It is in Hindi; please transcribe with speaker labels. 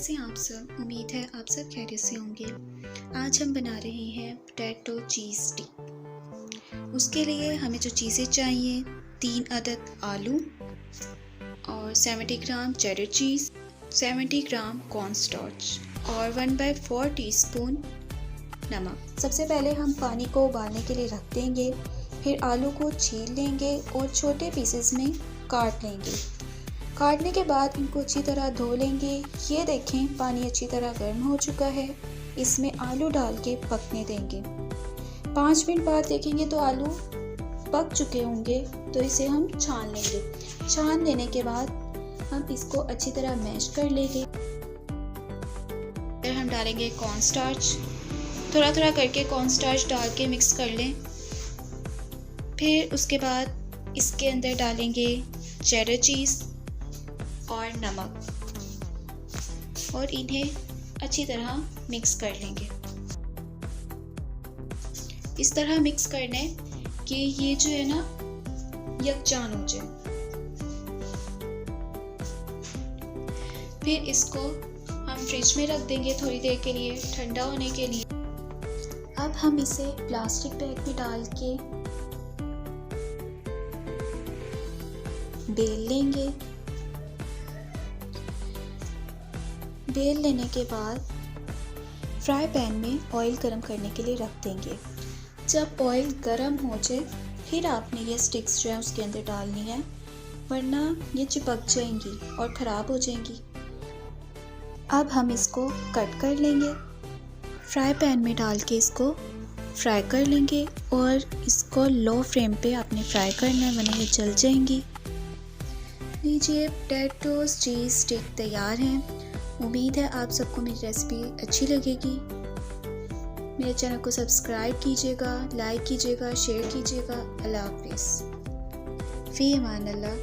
Speaker 1: कैसे हैं आप सब। उम्मीद है आप सब खैरियत से होंगे। आज हम बना रहे हैं पोटैटो चीज़ स्टिक। उसके लिए हमें जो चीज़ें चाहिए, 3 अदद आलू और 70 ग्राम चेडर चीज़, 70 ग्राम कॉर्नस्टार्च और 1/4 टीस्पून नमक। सबसे पहले हम पानी को उबालने के लिए रख देंगे, फिर आलू को छील लेंगे और छोटे पीसेस में काट लेंगे। काटने के बाद इनको अच्छी तरह धो लेंगे। ये देखें पानी अच्छी तरह गर्म हो चुका है। इसमें आलू डाल के पकने देंगे। 5 मिनट बाद देखेंगे तो आलू पक चुके होंगे, तो इसे हम छान लेंगे। छान लेने के बाद हम इसको अच्छी तरह मैश कर लेंगे। फिर हम डालेंगे कॉर्नस्टार्च, थोड़ा थोड़ा करके कॉर्नस्टार्च डाल के मिक्स कर लें। फिर उसके बाद इसके अंदर डालेंगे चेडर चीज़ और नमक और इन्हें अच्छी तरह मिक्स कर लेंगे। इस तरह मिक्स कर लें कि ये जो है ना यकजान हो जाए। फिर इसको हम फ्रिज में रख देंगे थोड़ी देर के लिए ठंडा होने के लिए। अब हम इसे प्लास्टिक बैग में डाल के बेल लेंगे। बेल लेने के बाद फ्राई पैन में ऑयल गरम करने के लिए रख देंगे। जब ऑयल गरम हो जाए फिर आपने ये स्टिक्स जो है उसके अंदर डालनी है, वरना ये चिपक जाएंगी और ख़राब हो जाएंगी। अब हम इसको कट कर लेंगे। फ्राई पैन में डाल के इसको फ्राई कर लेंगे और इसको लो फ्लेम पे आपने फ्राई करना है, वरना ये जल जाएंगी। लीजिए, पोटैटो चीज़ स्टिक तैयार हैं। उम्मीद है आप सबको मेरी रेसिपी अच्छी लगेगी। मेरे चैनल को सब्सक्राइब कीजिएगा, लाइक कीजिएगा, शेयर कीजिएगा। अल्लाह हाफिज़। फ़ी अमान अल्लाह।